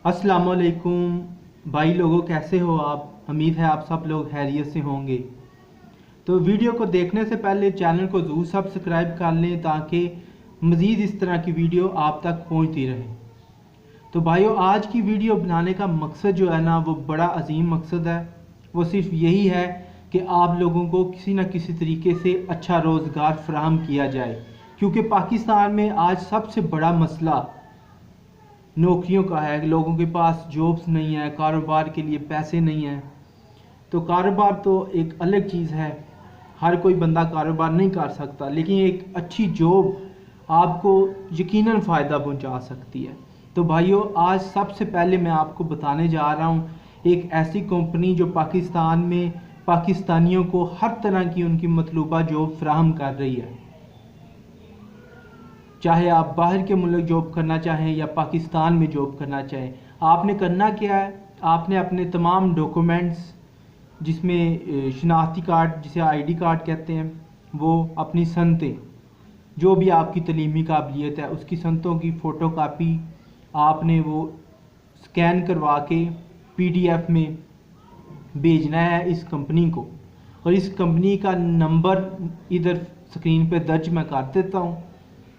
अस्सलामुअलैकुम भाई लोगों, कैसे हो आप। उम्मीद है आप सब लोग खैरियत से होंगे। तो वीडियो को देखने से पहले चैनल को ज़रूर सब्सक्राइब कर लें ताकि मज़ीद इस तरह की वीडियो आप तक पहुंचती रहे। तो भाइयों, आज की वीडियो बनाने का मकसद जो है ना, वो बड़ा अजीम मकसद है। वो सिर्फ यही है कि आप लोगों को किसी न किसी तरीके से अच्छा रोज़गार फराहम किया जाए, क्योंकि पाकिस्तान में आज सबसे बड़ा मसला नौकरियों का है। लोगों के पास जॉब्स नहीं है, कारोबार के लिए पैसे नहीं हैं। तो कारोबार तो एक अलग चीज़ है, हर कोई बंदा कारोबार नहीं कर सकता, लेकिन एक अच्छी जॉब आपको यकीनन फ़ायदा पहुंचा सकती है। तो भाइयों, आज सबसे पहले मैं आपको बताने जा रहा हूं एक ऐसी कंपनी जो पाकिस्तान में पाकिस्तानियों को हर तरह की उनकी मतलूबा जॉब फराहम कर रही है। चाहे आप बाहर के मुल्क जॉब करना चाहें या पाकिस्तान में जॉब करना चाहें, आपने करना क्या है, आपने अपने तमाम डॉक्यूमेंट्स, जिसमें शनाख्ती कार्ड जिसे आईडी कार्ड कहते हैं, वो अपनी सनतें, जो भी आपकी तलीमी काबिलियत है उसकी सनतों की फ़ोटो कापी आपने वो स्कैन करवा के पीडीएफ में भेजना है इस कंपनी को। और इस कंपनी का नंबर इधर स्क्रीन पे दर्ज मैं कर देता हूँ।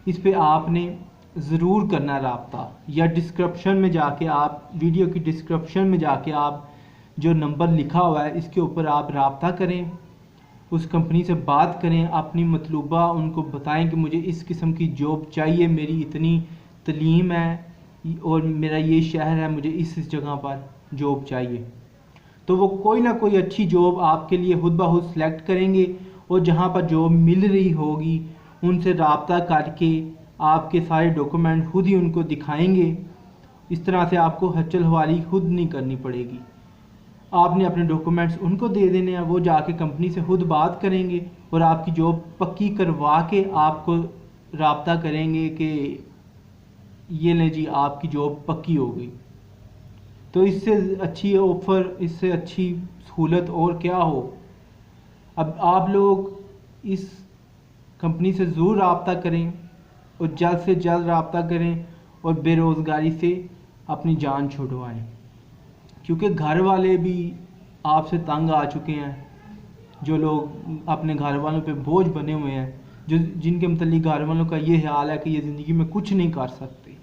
इस पे आपने ज़रूर करना रब्ता, या डिस्क्रिप्शन में जाके आप वीडियो की डिस्क्रिप्शन में जाके आप जो नंबर लिखा हुआ है इसके ऊपर आप रब्ता करें, उस कंपनी से बात करें, अपनी मतलूबा उनको बताएं कि मुझे इस किस्म की जॉब चाहिए, मेरी इतनी तलीम है और मेरा ये शहर है, मुझे इस जगह पर जॉब चाहिए। तो वो कोई ना कोई अच्छी जॉब आपके लिए खुद ब खुद सेलेक्ट करेंगे और जहाँ पर जॉब मिल रही होगी उनसे रब्ता करके आपके सारे डॉक्यूमेंट खुद ही उनको दिखाएंगे। इस तरह से आपको हचल हवाली खुद नहीं करनी पड़ेगी। आपने अपने डॉक्यूमेंट्स उनको दे देने हैं, वो जाके कंपनी से खुद बात करेंगे और आपकी जॉब पक्की करवा के आपको रब्ता करेंगे कि ये ले जी, आपकी जॉब पक्की हो गई। तो इससे अच्छी ऑफ़र, इससे अच्छी सहूलत और क्या हो। अब आप लोग इस कंपनी से ज़रूर रब्ता करें और जल्द से जल्द रब्ता करें और बेरोज़गारी से अपनी जान छुड़वाएं, क्योंकि घर वाले भी आपसे तंग आ चुके हैं। जो लोग अपने घर वालों पे बोझ बने हुए हैं, जो जिनके मतलब घर वालों का ये हाल है कि ये ज़िंदगी में कुछ नहीं कर सकते,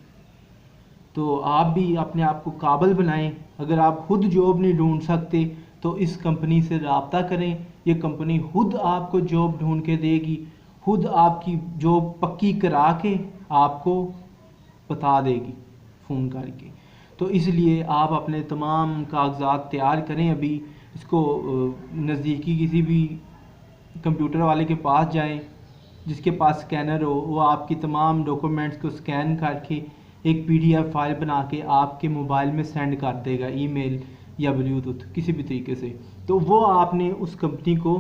तो आप भी अपने आप को काबिल बनाएं। अगर आप खुद जॉब नहीं ढूंढ सकते तो इस कंपनी से रब्ता करें। ये कंपनी खुद आपको जॉब ढूंढ के देगी, खुद आपकी जॉब पक्की करा के आपको बता देगी फ़ोन करके। तो इसलिए आप अपने तमाम कागजात तैयार करें। अभी इसको नज़दीकी किसी भी कंप्यूटर वाले के पास जाएं जिसके पास स्कैनर हो, वो आपकी तमाम डॉक्यूमेंट्स को स्कैन करके एक पीडीएफ फाइल बना के आपके मोबाइल में सेंड कर देगा, ईमेल या ब्लूटूथ किसी भी तरीके से। तो वो आपने उस कंपनी को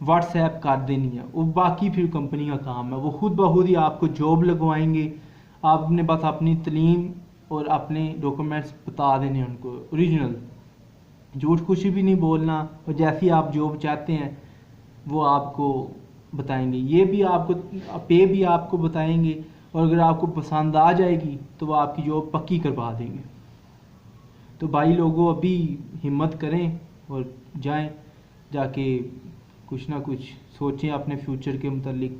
व्हाट्सएप कर देनी है, वो बाकी फिर कंपनी का काम है। वो खुद ब खुद ही आपको जॉब लगवाएंगे। आपने बस अपनी तलीम और अपने डॉक्यूमेंट्स बता देने उनको ओरिजिनल, झूठ कुछ भी नहीं बोलना, और जैसी आप जॉब चाहते हैं वो आपको बताएंगे। ये भी आपको पे भी आपको बताएंगे, और अगर आपको पसंद आ जाएगी तो वो आपकी जॉब पक्की करवा देंगे। तो भाई लोगों, अभी हिम्मत करें और जाएं, जाके कुछ ना कुछ सोचें अपने फ्यूचर के मुतालिक,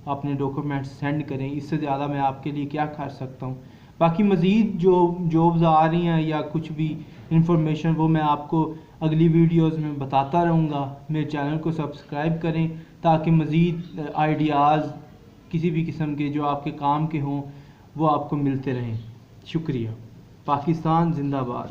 अपने डॉक्यूमेंट्स सेंड करें। इससे ज़्यादा मैं आपके लिए क्या कर सकता हूँ। बाकी मज़ीद जो जॉब्स आ रही हैं या कुछ भी इंफॉर्मेशन, वो मैं आपको अगली वीडियोस में बताता रहूँगा। मेरे चैनल को सब्सक्राइब करें ताकि मज़ीद आइडियाज़ किसी भी किस्म के जो आपके काम के हों वो आपको मिलते रहें। शुक्रिया। पाकिस्तान जिंदाबाद।